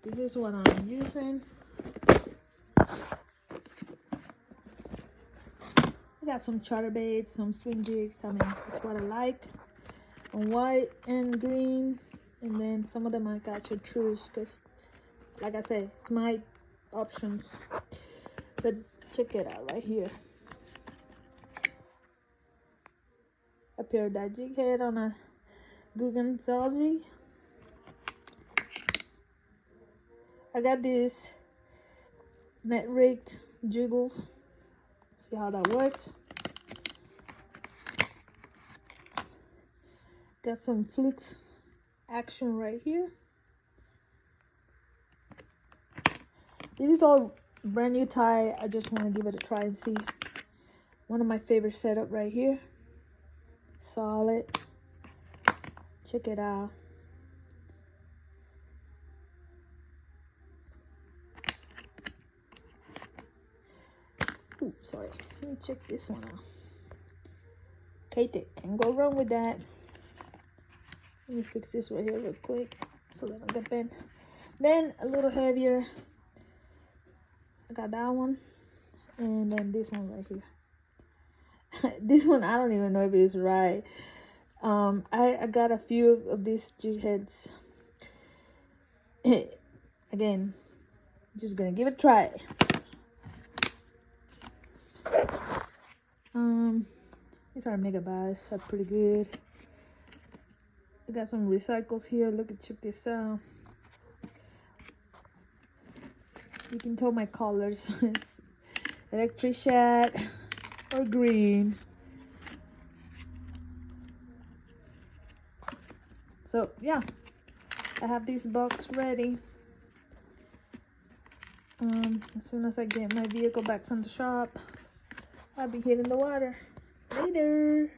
this is what I'm using. I got some chatterbaits, some swing jigs. I mean, that's what I like. And white and green. And then some of them I got chartreuse because, like I said, it's my options. But check it out right here. I paired that jig head on a Guggensalzi. I got this net rigged jiggles. See how that works. Got some flukes action right here. This is all brand new tie. I just want to give it a try and see. One of my favorite setup right here. Solid. Check it out. Ooh, sorry. Let me check this one out. Kayak, can't go wrong with that. Let me fix this right here real quick so that I don't get bent. Then a little heavier. I got that one, and then this one right here. This one I don't even know if it's right. I got a few of these jig heads. Again, just gonna give it a try. These are mega bass, are pretty good. I got some recycles here. Look at, check this out. You can tell my colors. It's electric shad or green. So yeah, I have this box ready. As soon as I get my vehicle back from the shop, I'll be hitting the water. Later.